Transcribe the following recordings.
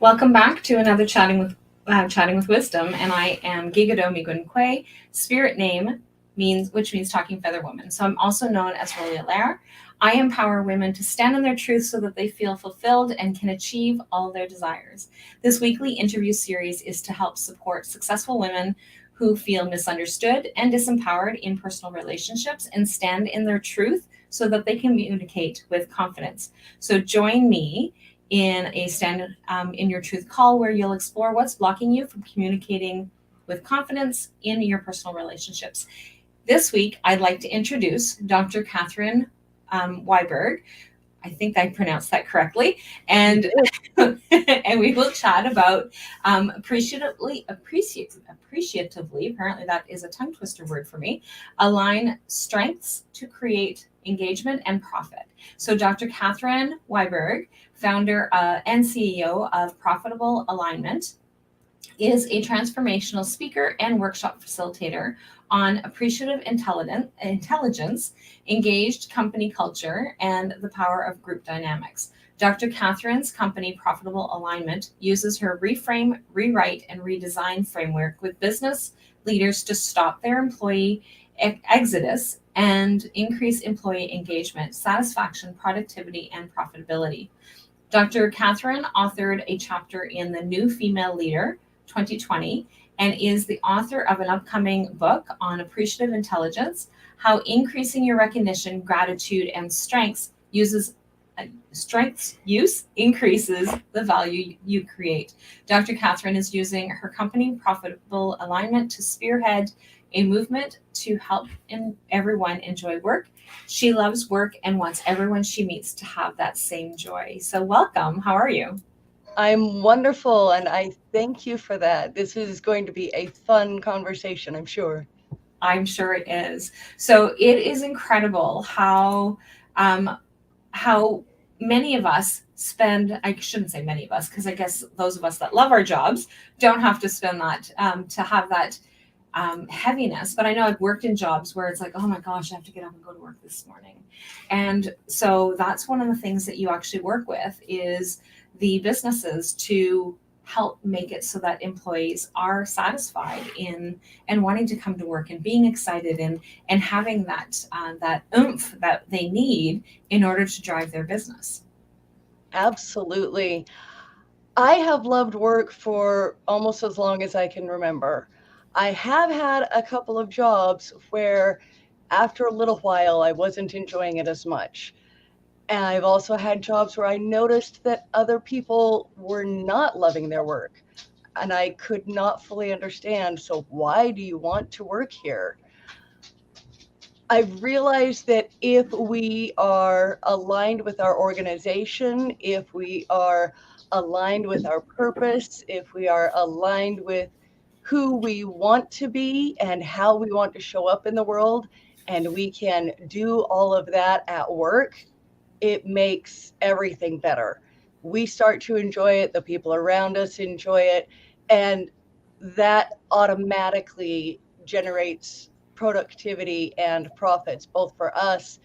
Welcome back to another Chatting with Wisdom, and I am Geegado Megwan. Spirit name which means talking feather woman. So I'm also known as Rollie Allaire. I empower women to stand in their truth so that they feel fulfilled and can achieve all their desires. This weekly interview series is to help support successful women who feel misunderstood and disempowered in personal relationships and stand in their truth so that they can communicate with confidence. So join me in a stand in your truth call where you'll explore what's blocking you from communicating with confidence in your personal relationships. This week, I'd like to introduce Dr. Catherine Wiberg. I think I pronounced that correctly. And and we will chat about appreciatively, appreciatively, apparently that is a tongue twister word for me, align strengths to create engagement and profit. So Dr. Catherine Wiberg, founder and CEO of Profitable Alignment, is a transformational speaker and workshop facilitator on appreciative intelligence, engaged company culture, and the power of group dynamics. Dr. Catherine's company, Profitable Alignment, uses her Reframe, Rewrite, and Redesign framework with business leaders to stop their employee exodus and increase employee engagement, satisfaction, productivity, and profitability. Dr. Catherine authored a chapter in The New Female Leader 2020 and is the author of an upcoming book on appreciative intelligence, how increasing your recognition, gratitude, and strengths use increases the value you create. Dr. Catherine is using her company, Profitable Alignment, to spearhead a movement to help everyone enjoy work. She loves work and wants everyone she meets to have that same joy. So welcome. How are you? I'm wonderful, and I thank you for that. This is going to be a fun conversation, I'm sure. I'm sure it is. So it is incredible how many of us spend, I shouldn't say many of us, because I guess those of us that love our jobs don't have to spend that to have that heaviness. But I know I've worked in jobs where it's like, oh my gosh, I have to get up and go to work this morning. And so that's one of the things that you actually work with is the businesses to help make it so that employees are satisfied in and wanting to come to work and being excited and having that oomph that they need in order to drive their business. Absolutely. I have loved work for almost as long as I can remember. I have had a couple of jobs where, after a little while, I wasn't enjoying it as much. And I've also had jobs where I noticed that other people were not loving their work. And I could not fully understand. So, why do you want to work here? I've realized that if we are aligned with our organization, if we are aligned with our purpose, if we are aligned with who we want to be and how we want to show up in the world, and we can do all of that at work, it makes everything better. We start to enjoy it, the people around us enjoy it, and that automatically generates productivity and profits, both for us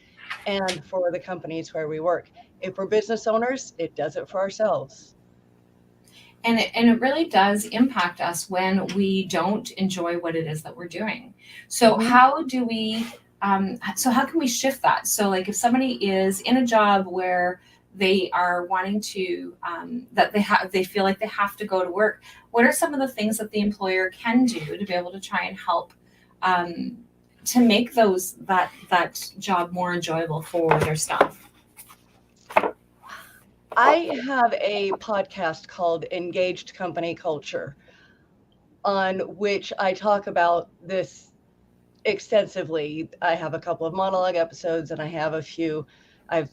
and for the companies where we work. If we're business owners, it does it for ourselves. And it really does impact us when we don't enjoy what it is that we're doing. So Mhm. how can we shift that? So like if somebody is in a job where they are wanting to that they feel like they have to go to work, what are some of the things that the employer can do to be able to try and help um, to make that job more enjoyable for their staff? I have a podcast called Engaged Company Culture, on which I talk about this extensively. I have a couple of monologue episodes, and I have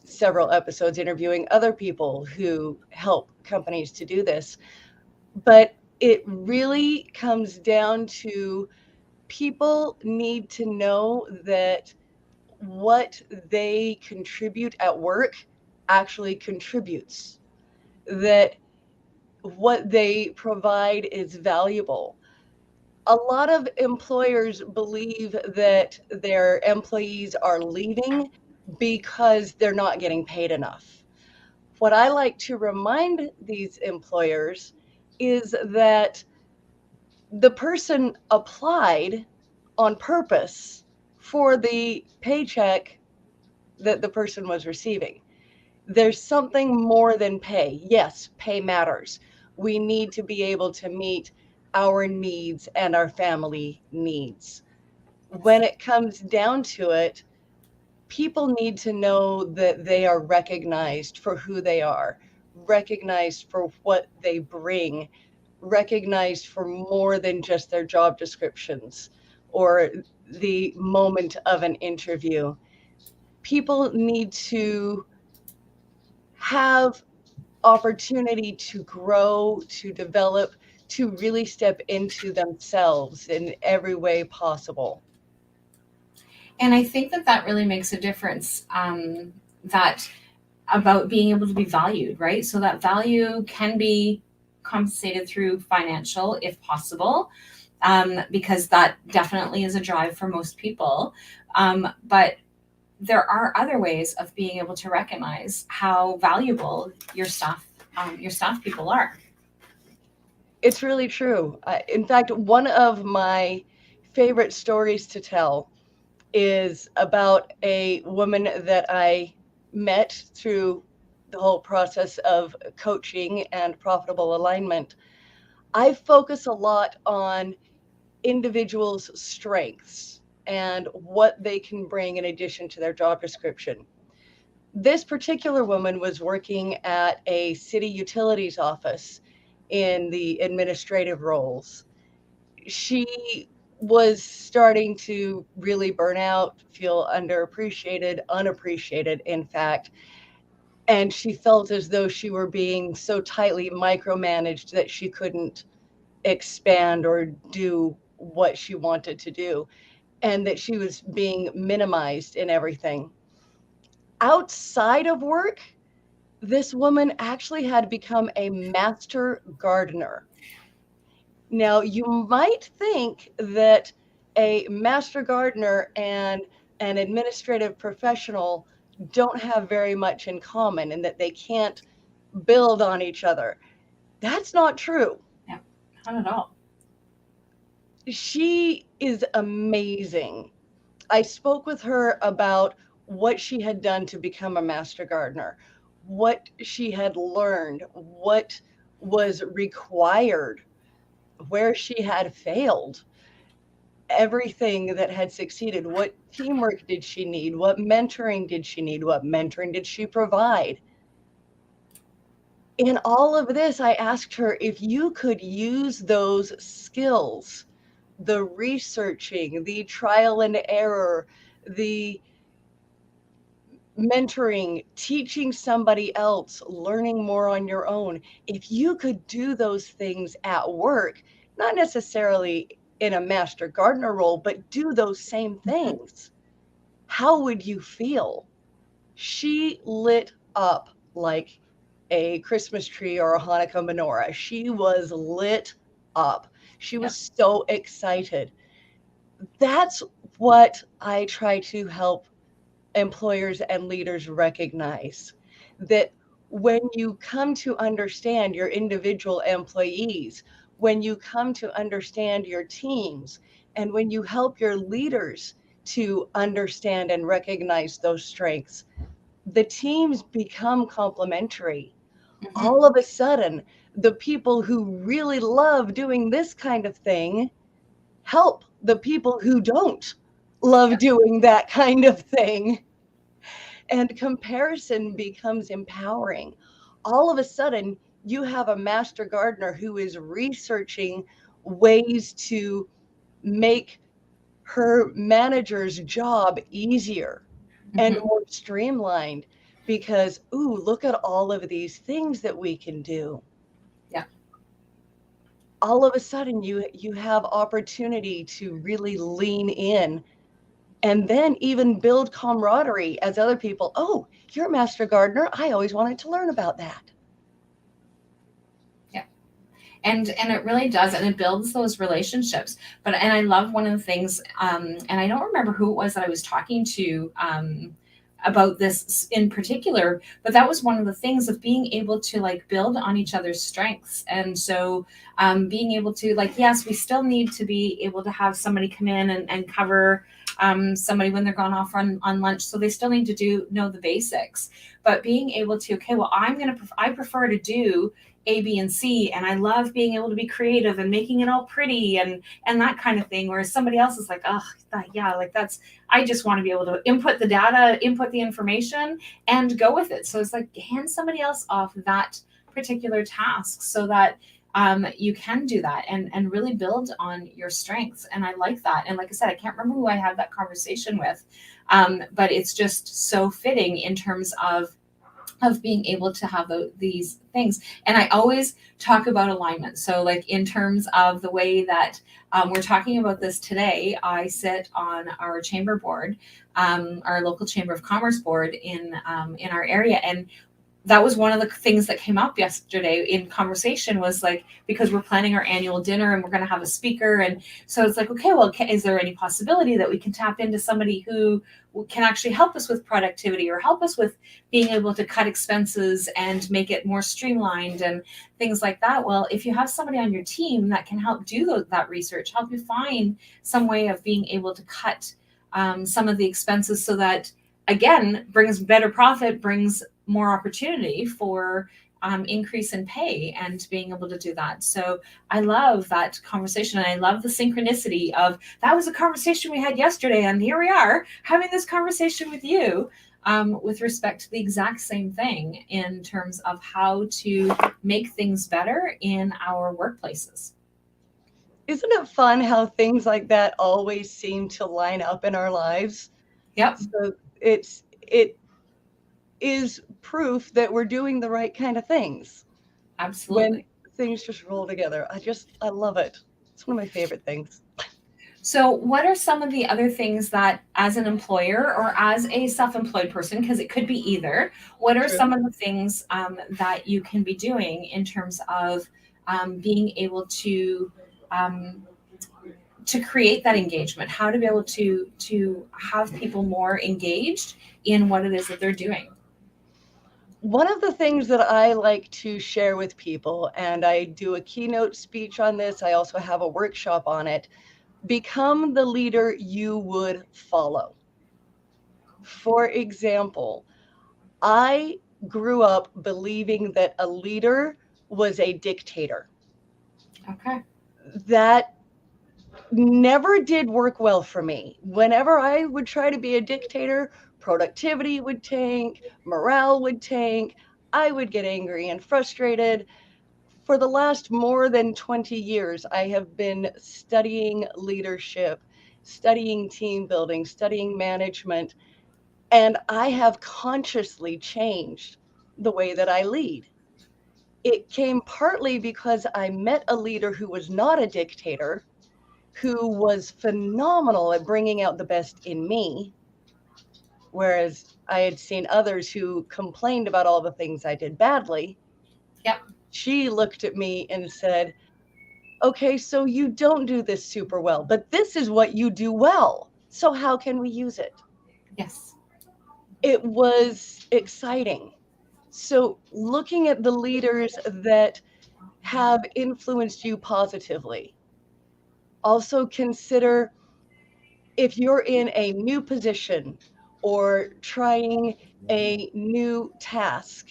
several episodes interviewing other people who help companies to do this. But it really comes down to people need to know that what they contribute at work actually contributes, that what they provide is valuable. A lot of employers believe that their employees are leaving because they're not getting paid enough. what I like to remind these employers is that the person applied on purpose for the paycheck that the person was receiving. There's something more than pay. Yes, pay matters. We need to be able to meet our needs and our family needs. When it comes down to it, people need to know that they are recognized for who they are, recognized for what they bring, recognized for more than just their job descriptions or the moment of an interview. People need to have opportunity to grow, to develop, to really step into themselves in every way possible. And I think that that really makes a difference. That about being able to be valued, right? So that value can be compensated through financial, if possible, because that definitely is a drive for most people. But there are other ways of being able to recognize how valuable your staff people are. It's really true. In fact, one of my favorite stories to tell is about a woman that I met through the whole process of coaching and profitable alignment. I focus a lot on individuals' strengths and what they can bring in addition to their job description. This particular woman was working at a city utilities office in the administrative roles. She was starting to really burn out, feel underappreciated, unappreciated, in fact. And she felt as though she were being so tightly micromanaged that she couldn't expand or do what she wanted to do, and that she was being minimized in everything. Outside of work, this woman actually had become a master gardener. Now, you might think that a master gardener and an administrative professional don't have very much in common and that they can't build on each other. That's not true. Yeah, not at all. She is amazing. I spoke with her about what she had done to become a master gardener, what she had learned, what was required, where she had failed, everything that had succeeded. What teamwork did she need? What mentoring did she need? What mentoring did she provide? In all of this, I asked her if you could use those skills, the researching, the trial and error, the mentoring, teaching somebody else, learning more on your own. If you could do those things at work, not necessarily in a master gardener role, but do those same things, how would you feel? She lit up like a Christmas tree or a Hanukkah menorah. She was lit up. She was so excited. That's what I try to help employers and leaders recognize, that when you come to understand your individual employees, when you come to understand your teams, and when you help your leaders to understand and recognize those strengths, the teams become complementary. Mm-hmm. All of a sudden, the people who really love doing this kind of thing help the people who don't love doing that kind of thing. And comparison becomes empowering. All of a sudden, you have a master gardener who is researching ways to make her manager's job easier and Mm-hmm. more streamlined because, ooh, look at all of these things that we can do. Yeah. All of a sudden, you have opportunity to really lean in and then even build camaraderie as other people. Oh, you're a master gardener. I always wanted to learn about that. Yeah. And it really does, and it builds those relationships. And I love one of the things, and I don't remember who it was that I was talking to about this in particular, but that was one of the things of being able to like build on each other's strengths. And so being able to like, yes, we still need to be able to have somebody come in and cover somebody when they're gone off on lunch. So they still need to know the basics, but being able to, okay, well, I prefer to do A, B, and C, and I love being able to be creative and making it all pretty and that kind of thing. Whereas somebody else is like, oh, yeah, like I just want to be able to input the data, input the information, and go with it. So it's like hand somebody else off that particular task so that you can do that and really build on your strengths. And I like that. And like I said, I can't remember who I had that conversation with, but it's just so fitting in terms of being able to have these things. And I always talk about alignment. So like in terms of the way that we're talking about this today, I sit on our chamber board, our local chamber of commerce board in our area. And that was one of the things that came up yesterday in conversation was like, because we're planning our annual dinner and we're going to have a speaker. And so it's like, okay, well, is there any possibility that we can tap into somebody who can actually help us with productivity or help us with being able to cut expenses and make it more streamlined and things like that? Well, if you have somebody on your team that can help do that research, help you find some way of being able to cut some of the expenses so that, again, brings better profit, brings more opportunity for increase in pay and being able to do that. So I love that conversation. And I love the synchronicity of that was a conversation we had yesterday. And here we are having this conversation with you with respect to the exact same thing in terms of how to make things better in our workplaces. Isn't it fun how things like that always seem to line up in our lives? Yep. So it is proof that we're doing the right kind of things. Absolutely. When things just roll together. I love it. It's one of my favorite things. So what are some of the other things that as an employer or as a self-employed person, because it could be either, what are some of the things that you can be doing in terms of being able to create that engagement, how to be able to have people more engaged in what it is that they're doing? One of the things that I like to share with people, and I do a keynote speech on this, I also have a workshop on it, become the leader you would follow. For example, I grew up believing that a leader was a dictator. Okay. That never did work well for me. Whenever I would try to be a dictator, productivity would tank, morale would tank, I would get angry and frustrated. For the last more than 20 years, I have been studying leadership, studying team building, studying management, and I have consciously changed the way that I lead. It came partly because I met a leader who was not a dictator, who was phenomenal at bringing out the best in me, whereas I had seen others who complained about all the things I did badly. Yep. She looked at me and said, okay, so you don't do this super well, but this is what you do well. So how can we use it? Yes. It was exciting. So looking at the leaders that have influenced you positively, also consider if you're in a new position or trying a new task,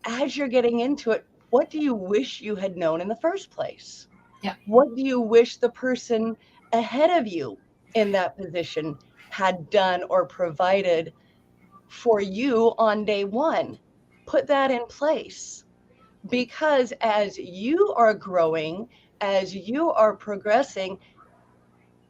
as you're getting into it, what do you wish you had known in the first place? Yeah. What do you wish the person ahead of you in that position had done or provided for you on day one? Put that in place, because as you are growing, as you are progressing,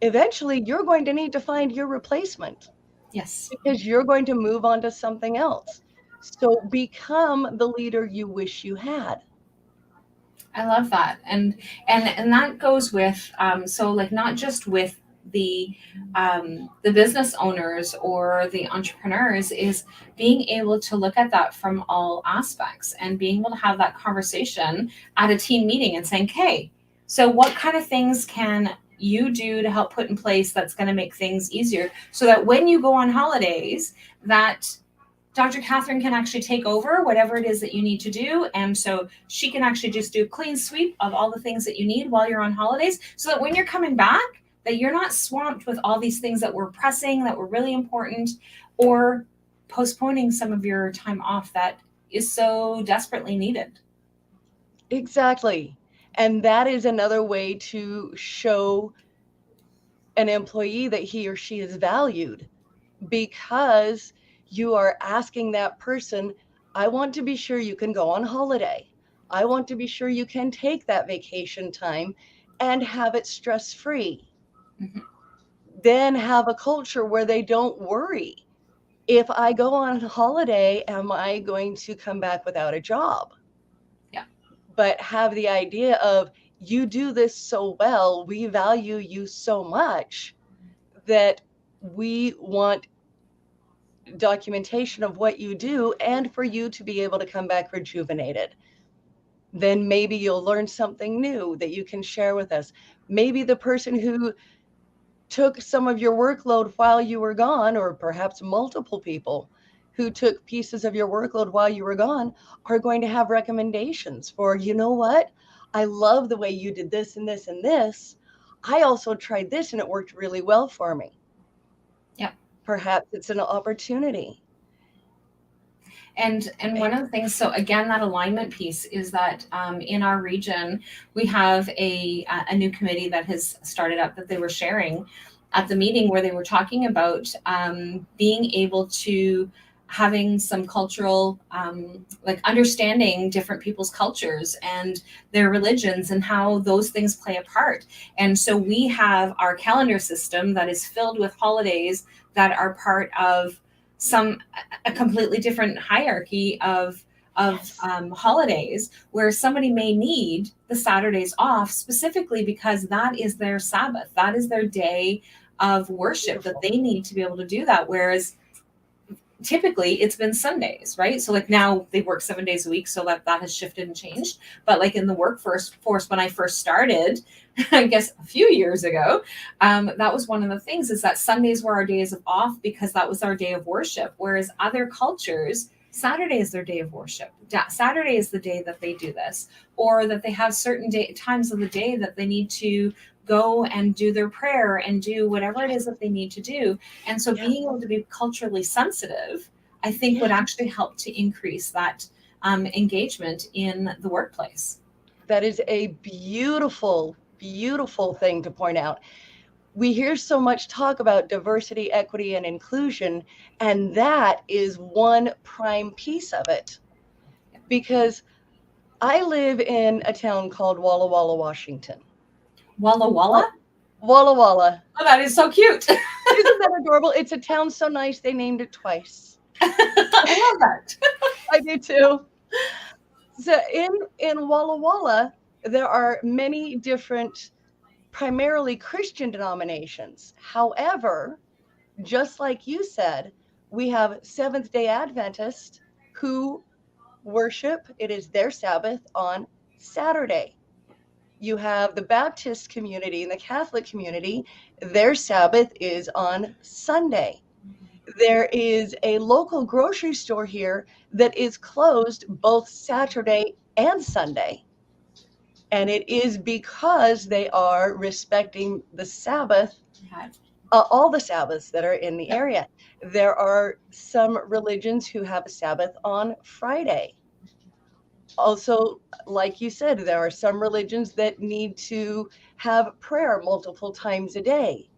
eventually you're going to need to find your replacement. Yes. Because you're going to move on to something else. So become the leader you wish you had. I love that. And that goes with so like not just with the business owners or the entrepreneurs, is being able to look at that from all aspects and being able to have that conversation at a team meeting and saying, hey, so what kind of things can you do to help put in place that's going to make things easier, so that when you go on holidays, that Dr. Catherine can actually take over whatever it is that you need to do. And so she can actually just do a clean sweep of all the things that you need while you're on holidays, so that when you're coming back, that you're not swamped with all these things that were pressing, that were really important, or postponing some of your time off that is so desperately needed. Exactly. And that is another way to show an employee that he or she is valued, because you are asking that person, I want to be sure you can go on holiday. I want to be sure you can take that vacation time and have it stress-free. Mhm. Then have a culture where they don't worry. If I go on holiday, am I going to come back without a job? Yeah. But have the idea of, you do this so well, we value you so much that we want documentation of what you do and for you to be able to come back rejuvenated. Then maybe you'll learn something new that you can share with us. Maybe the person who took some of your workload while you were gone, or perhaps multiple people who took pieces of your workload while you were gone, are going to have recommendations for, you know what? I love the way you did this and this and this. I also tried this and it worked really well for me. Yeah. Perhaps it's an opportunity. And one of the things, so again, that alignment piece is that in our region, we have a new committee that has started up that they were sharing at the meeting, where they were talking about being able to having some cultural, like understanding different people's cultures and their religions and how those things play a part. And so we have our calendar system that is filled with holidays that are part of a completely different hierarchy of Yes. holidays, where somebody may need the Saturdays off specifically because that is their Sabbath, that is their day of worship, that they need to be able to do that. Whereas typically it's been Sundays, right? So like now they work 7 days a week, so that has shifted and changed. But like in the workforce when I first started, I guess a few years ago, that was one of the things, is that Sundays were our days of off because that was our day of worship. Whereas other cultures, Saturday is their day of worship. Saturday is the day that they do this, or that they have certain times of the day that they need to go and do their prayer and do whatever it is that they need to do. And so being able to be culturally sensitive, I think would actually help to increase that engagement in the workplace. That is a beautiful, beautiful thing to point out. We hear so much talk about diversity, equity, and inclusion, and that is one prime piece of it. Because I live in a town called Walla Walla, Washington. Walla Walla? Walla Walla. Oh, that is so cute. Isn't that adorable? It's a town so nice they named it twice. I love that. I do too. So in Walla Walla, there are many different, primarily Christian denominations. However, just like you said, we have Seventh-day Adventists who worship, it is their Sabbath, on Saturday. You have the Baptist community and the Catholic community, their Sabbath is on Sunday. There is a local grocery store here that is closed both Saturday and Sunday. And it is because they are respecting the Sabbath, all the Sabbaths that are in the area. There are some religions who have a Sabbath on Friday. Also, like you said, there are some religions that need to have prayer multiple times a day,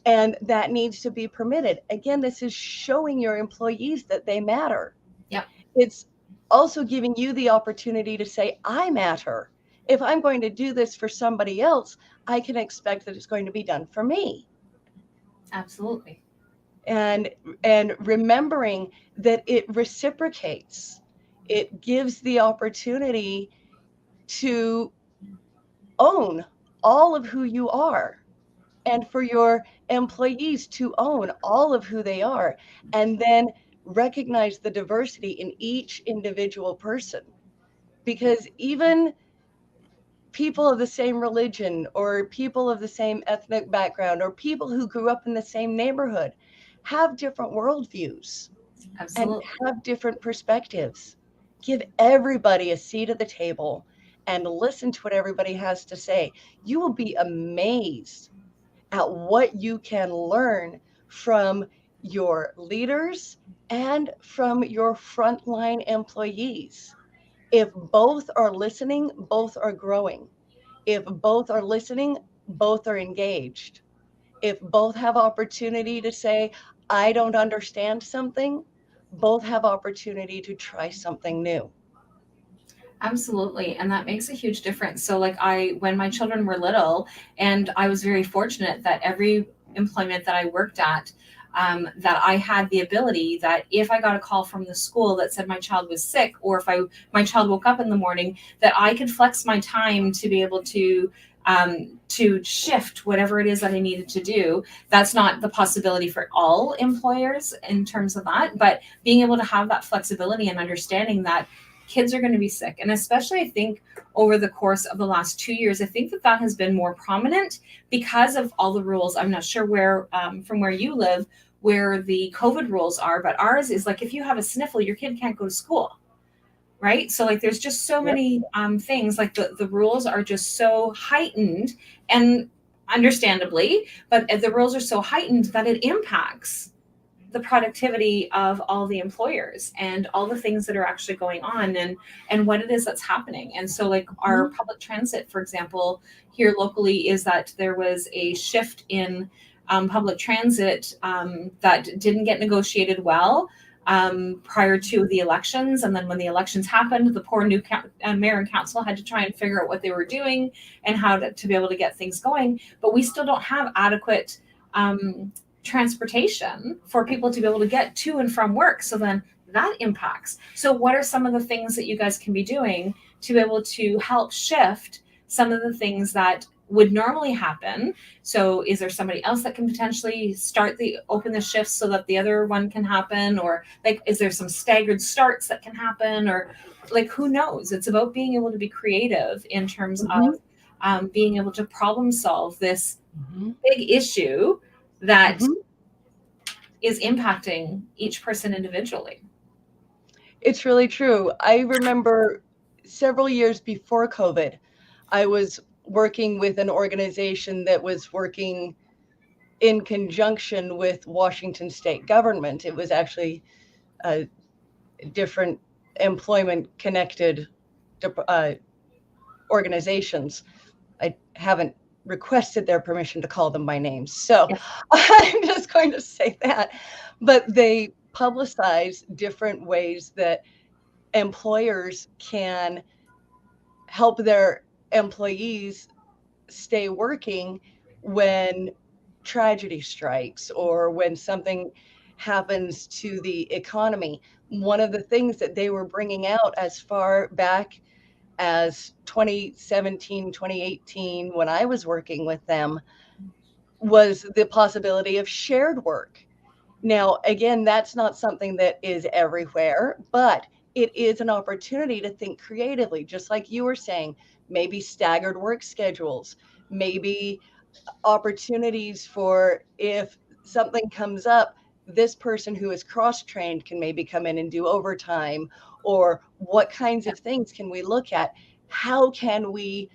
and that needs to be permitted. Again, this is showing your employees that they matter. Yep. It's also giving you the opportunity to say, I matter. If I'm going to do this for somebody else, I can expect that it's going to be done for me. Absolutely. And remembering that it reciprocates. It gives the opportunity to own all of who you are, and for your employees to own all of who they are, and then recognize the diversity in each individual person. Because even people of the same religion or people of the same ethnic background or people who grew up in the same neighborhood have different worldviews and Absolutely. have different perspectives. Give everybody a seat at the table and listen to what everybody has to say. You will be amazed at what you can learn from your leaders and from your frontline employees. If both are listening, both are growing. If both are listening, both are engaged. If both have opportunity to say, I don't understand something, both have opportunity to try something new. Absolutely. And that makes a huge difference. So like when my children were little, and I was very fortunate that every employment that I worked at, that I had the ability that if I got a call from the school that said my child was sick, or if my child woke up in the morning, that I could flex my time to be able to shift whatever it is that I needed to do. That's not the possibility for all employers in terms of that, but being able to have that flexibility and understanding that kids are going to be sick. And especially, I think, over the course of the last 2 years, I think that has been more prominent because of all the rules. I'm not sure where, from where you live, where the COVID rules are, but ours is like if you have a sniffle, your kid can't go to school. Right. So like there's just so many things, like the rules are just so heightened, and understandably, but the rules are so heightened that it impacts the productivity of all the employers and all the things that are actually going on, and what it is that's happening. And so like our public transit, for example, here locally, is that there was a shift in public transit that didn't get negotiated well prior to the elections. And then when the elections happened, the poor new mayor and council had to try and figure out what they were doing and how to be able to get things going. But we still don't have adequate transportation for people to be able to get to and from work. So then that impacts. So what are some of the things that you guys can be doing to be able to help shift some of the things that would normally happen? So is there somebody else that can potentially open the shifts so that the other one can happen? Or like, is there some staggered starts that can happen? Or like, who knows? It's about being able to be creative in terms of being able to problem solve this big issue that is impacting each person individually. It's really true. I remember several years before COVID, I was working with an organization that was working in conjunction with Washington state government. It was actually a different employment connected organizations. I haven't requested their permission to call them by name, so I'm just going to say that. But they publicize different ways that employers can help their employees stay working when tragedy strikes or when something happens to the economy. One of the things that they were bringing out as far back as 2017, 2018, when I was working with them, was the possibility of shared work. Now, again, that's not something that is everywhere, but it is an opportunity to think creatively, just like you were saying, maybe staggered work schedules, maybe opportunities for if something comes up, this person who is cross-trained can maybe come in and do overtime, or what kinds of things can we look at? How can we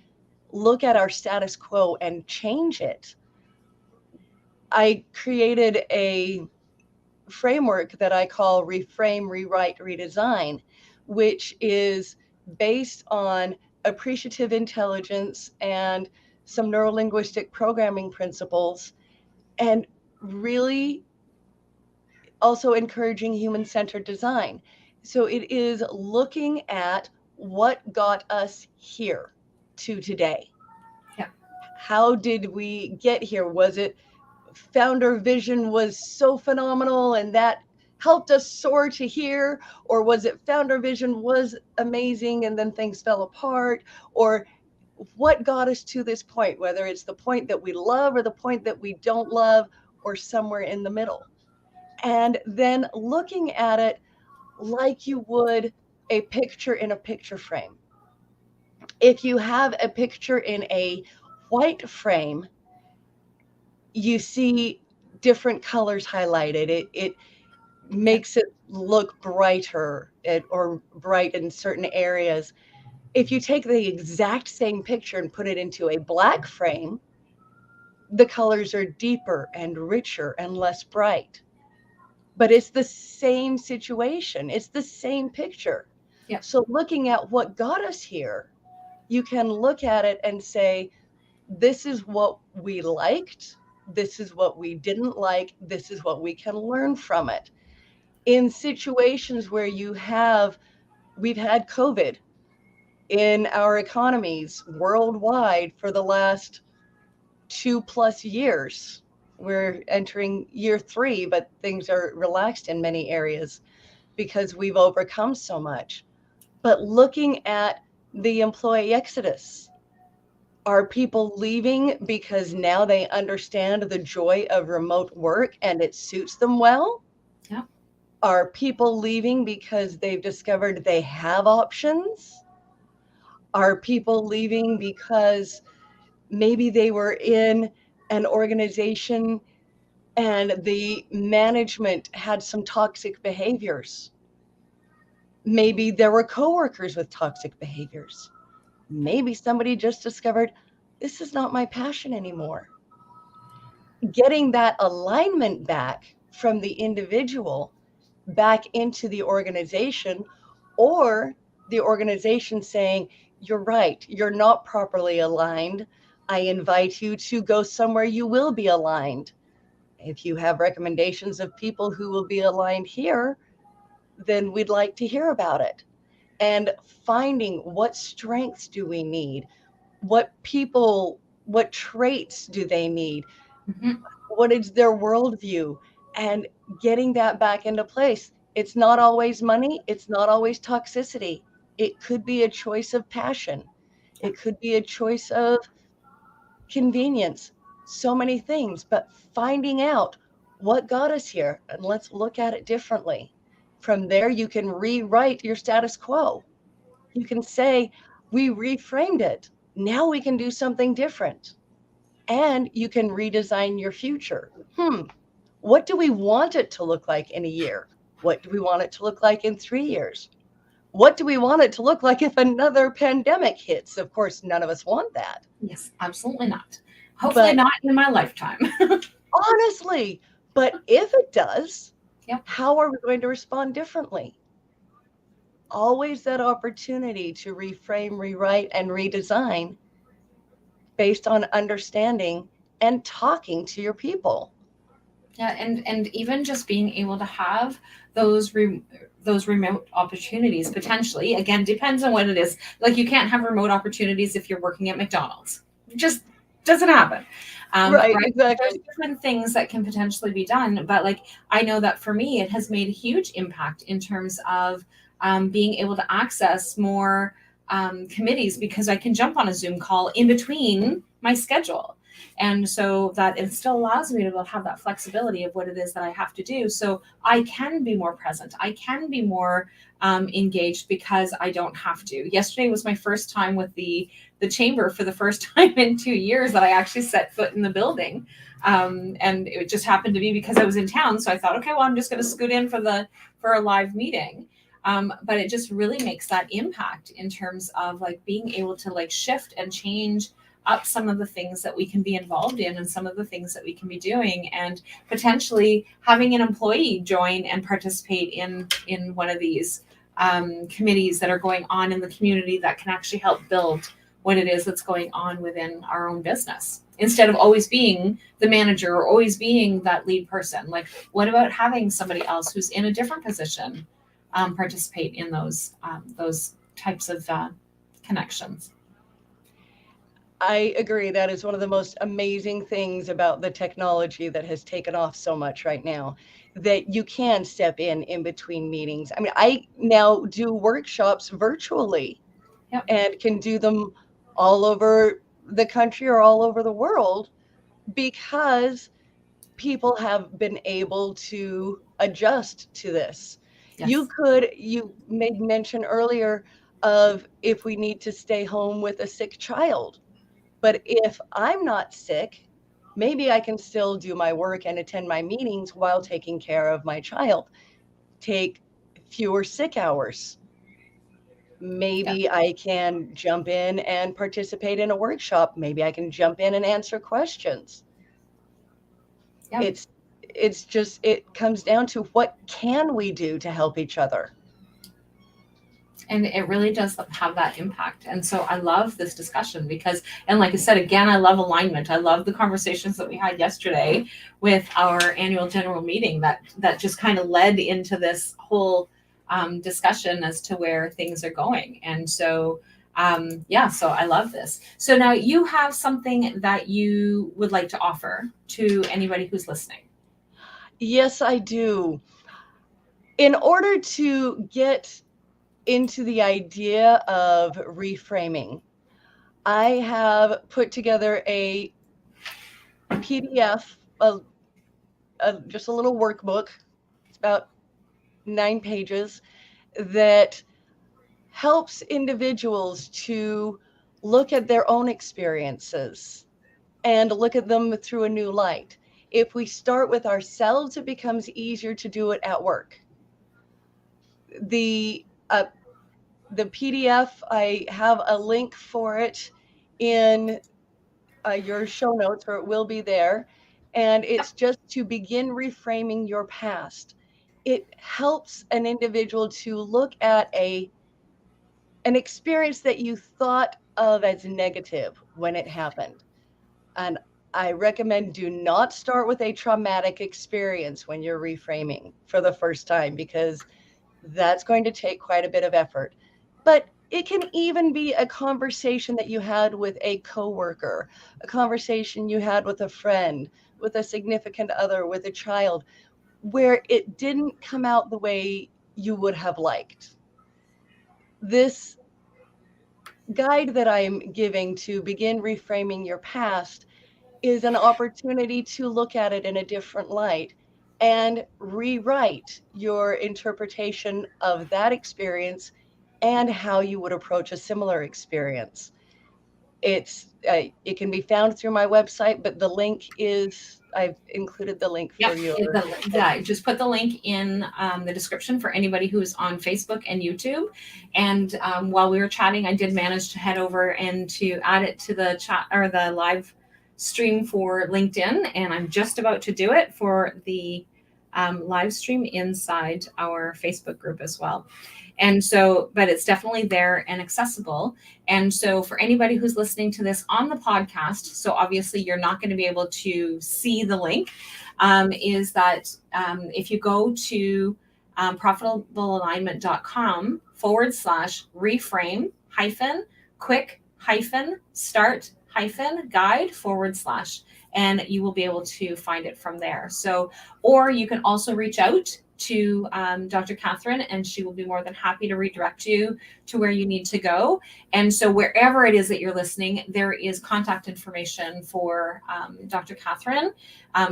look at our status quo and change it? I created a framework that I call Reframe, Rewrite, Redesign, which is based on appreciative intelligence and some neurolinguistic programming principles, and really also encouraging human-centered design. So it is looking at what got us here to today. Yeah. How did we get here? Was it founder vision was so phenomenal and that helped us soar to here? Or was it founder vision was amazing and then things fell apart? Or what got us to this point, whether it's the point that we love or the point that we don't love, or somewhere in the middle? And then looking at it like you would a picture in a picture frame. If you have a picture in a white frame, you see different colors highlighted. It makes it look brighter or bright in certain areas. If you take the exact same picture and put it into a black frame, the colors are deeper and richer and less bright. But it's the same situation. It's the same picture. Yep. So looking at what got us here, you can look at it and say, this is what we liked. This is what we didn't like. This is what we can learn from it. In situations where we've had COVID in our economies worldwide for the last 2+ years. We're entering year 3, but things are relaxed in many areas because we've overcome so much. But looking at the employee exodus, are people leaving because now they understand the joy of remote work and it suits them well? Yeah. Are people leaving because they've discovered they have options? Are people leaving because maybe they were in an organization and the management had some toxic behaviors? Maybe there were coworkers with toxic behaviors. Maybe somebody just discovered, this is not my passion anymore. Getting that alignment back from the individual back into the organization, or the organization saying, you're right, you're not properly aligned. I invite you to go somewhere you will be aligned. If you have recommendations of people who will be aligned here, then we'd like to hear about it. And finding what strengths do we need? What traits do they need? Mm-hmm. What is their worldview? And getting that back into place. It's not always money. It's not always toxicity. It could be a choice of passion. It could be a choice of convenience. So many things, but finding out what got us here, and let's look at it differently. From there, you can rewrite your status quo. You can say, we reframed it. Now we can do something different. And you can redesign your future. What do we want it to look like in a year? What do we want it to look like in 3 years? What do we want it to look like if another pandemic hits? Of course, none of us want that. Yes, absolutely not. Hopefully not in my lifetime. Honestly, but if it does, Yep. how are we going to respond differently? Always that opportunity to reframe, rewrite, and redesign based on understanding and talking to your people. Yeah, and even just being able to have those remote opportunities potentially. Again, depends on what it is. Like you can't have remote opportunities if you're working at McDonald's. It just doesn't happen. Right, exactly. There's different things that can potentially be done, but like I know that for me, it has made a huge impact in terms of being able to access more committees because I can jump on a Zoom call in between my schedule. And so that it still allows me to have that flexibility of what it is that I have to do. So I can be more present. I can be more engaged because I don't have to. Yesterday was my first time with the chamber for the first time in 2 years that I actually set foot in the building. And it just happened to be because I was in town. So I thought, okay, well, I'm just going to scoot in for a live meeting. But it just really makes that impact in terms of like being able to like shift and change up some of the things that we can be involved in and some of the things that we can be doing, and potentially having an employee join and participate in one of these committees that are going on in the community that can actually help build what it is that's going on within our own business, instead of always being the manager or always being that lead person. Like, what about having somebody else who's in a different position participate in those types of connections? I agree. That is one of the most amazing things about the technology that has taken off so much right now, that you can step in between meetings. I mean, I now do workshops virtually. Yep. And can do them all over the country or all over the world because people have been able to adjust to this. Yes. You made mention earlier of if we need to stay home with a sick child. But if I'm not sick, maybe I can still do my work and attend my meetings while taking care of my child. Take fewer sick hours. Maybe I can jump in and participate in a workshop. Maybe I can jump in and answer questions. Yeah. It's just, it comes down to what can we do to help each other? And it really does have that impact. And so I love this discussion because, and like I said, again, I love alignment. I love the conversations that we had yesterday with our annual general meeting that just kind of led into this whole discussion as to where things are going. And so, so I love this. So now you have something that you would like to offer to anybody who's listening. Yes, I do. In order to get into the idea of reframing, I have put together a PDF, just a little workbook. It's about 9 pages that helps individuals to look at their own experiences and look at them through a new light. If we start with ourselves, it becomes easier to do it at work. The PDF, I have a link for it in your show notes, or it will be there. And it's just to begin reframing your past. It helps an individual to look at an experience that you thought of as negative when it happened. And I recommend do not start with a traumatic experience when you're reframing for the first time, because that's going to take quite a bit of effort. But it can even be a conversation that you had with a coworker, a conversation you had with a friend, with a significant other, with a child, where it didn't come out the way you would have liked. This guide that I'm giving to begin reframing your past is an opportunity to look at it in a different light and rewrite your interpretation of that experience and how you would approach a similar experience. It can be found through my website, but the link is, I've included the link for you. Just put the link in the description for anybody who's on Facebook and YouTube. And while we were chatting, I did manage to head over and to add it to the chat or the live stream for LinkedIn. And I'm just about to do it for the live stream inside our Facebook group as well. And so, but it's definitely there and accessible. And so for anybody who's listening to this on the podcast, so obviously you're not going to be able to see the link, is that if you go to profitablealignment.com/reframe quick start guide / and you will be able to find it from there. So, or you can also reach out to Dr. Catherine, and she will be more than happy to redirect you to where you need to go. And so wherever it is that you're listening, there is contact information for Dr. Catherine.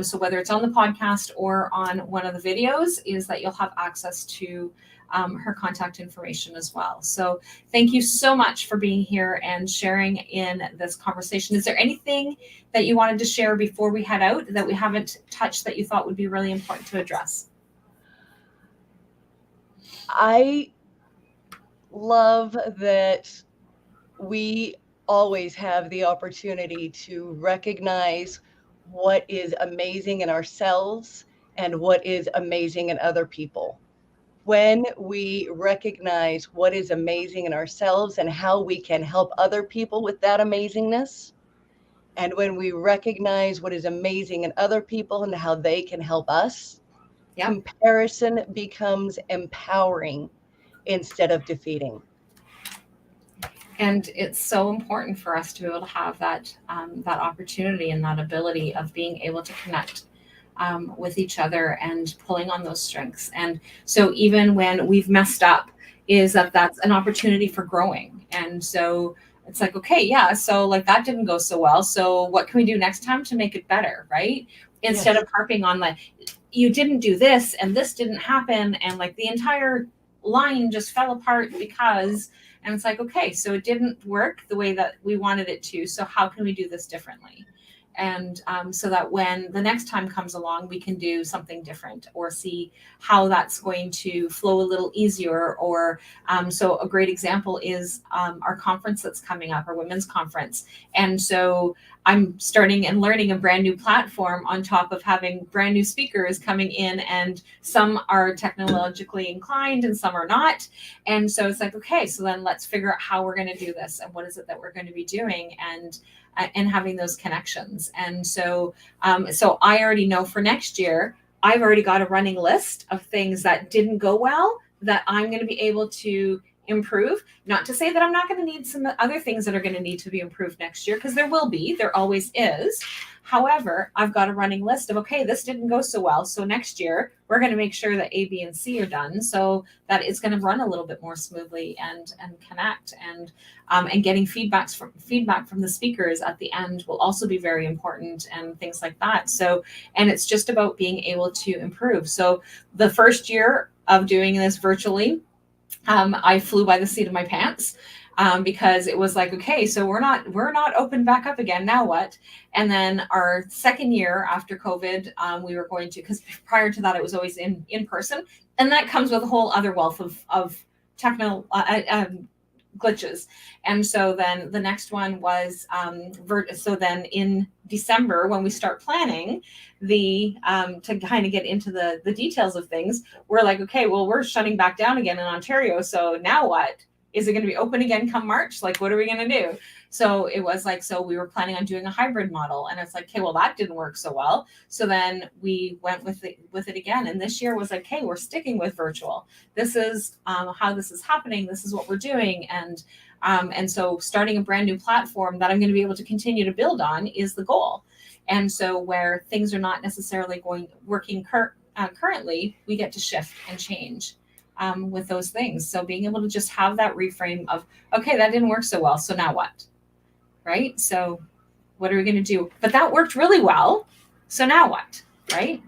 So whether it's on the podcast or on one of the videos, is that you'll have access to her contact information as well. So thank you so much for being here and sharing in this conversation. Is there anything that you wanted to share before we head out that we haven't touched that you thought would be really important to address? I love that we always have the opportunity to recognize what is amazing in ourselves and what is amazing in other people. When we recognize what is amazing in ourselves and how we can help other people with that amazingness, and when we recognize what is amazing in other people and how they can help us, comparison becomes empowering instead of defeating. And it's so important for us to be able to have that opportunity and that ability of being able to connect with each other and pulling on those strengths. And so even when we've messed up, is that's an opportunity for growing. And so it's like, okay, yeah, so like that didn't go so well. So what can we do next time to make it better, right? Instead of harping on like, you didn't do this and this didn't happen. And like the entire line just fell apart because And it's like, okay, so it didn't work the way that we wanted it to. So how can we do this differently? And so that when the next time comes along, we can do something different or see how that's going to flow a little easier. Or so a great example is our conference that's coming up, our women's conference. And so I'm starting and learning a brand new platform on top of having brand new speakers coming in, and some are technologically inclined and some are not. And so it's like, okay, so then let's figure out how we're going to do this and what is it that we're going to be doing, and having those connections. And so so I already know for next year, I've already got a running list of things that didn't go well that I'm going to be able to improve. Not to say that I'm not going to need some other things that are going to need to be improved next year, because there always is. However, I've got a running list of, okay, this didn't go so well, so next year we're going to make sure that A, B, and C are done, so that it's going to run a little bit more smoothly and connect. And getting feedback from the speakers at the end will also be very important, and things like that. So, and it's just about being able to improve. So the first year of doing this virtually, I flew by the seat of my pants, because it was like, okay, so we're not open back up again. Now what? And then our second year after COVID, we were going to, because prior to that, it was always in person. And that comes with a whole other wealth of technical glitches. And so then the next one was, so then in December, when we start planning to kind of get into the details of things, we're like, okay, well, we're shutting back down again in Ontario. So now what? Is it going to be open again come March? Like, what are we going to do? So it was like, so we were planning on doing a hybrid model, and it's like, okay, well, that didn't work so well. So then we went with it again. And this year was like, hey, we're sticking with virtual. This is how this is happening. This is what we're doing. And so starting a brand new platform that I'm going to be able to continue to build on is the goal. And so where things are not necessarily working currently, we get to shift and change with those things. So being able to just have that reframe of, okay, that didn't work so well, so now what? Right? So what are we going to do? But that worked really well. So now what? Right?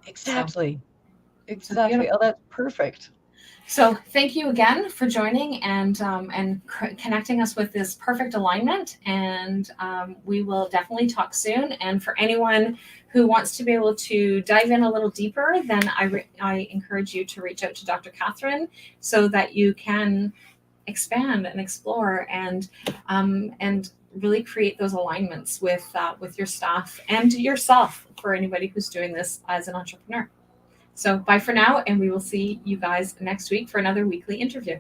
Exactly. Exactly. Oh, that's perfect. So thank you again for joining and connecting us with this perfect alignment. And we will definitely talk soon. And for anyone who wants to be able to dive in a little deeper, then I encourage you to reach out to Dr. Catherine so that you can expand and explore and really create those alignments with your staff and yourself, for anybody who's doing this as an entrepreneur. So bye for now, and we will see you guys next week for another weekly interview.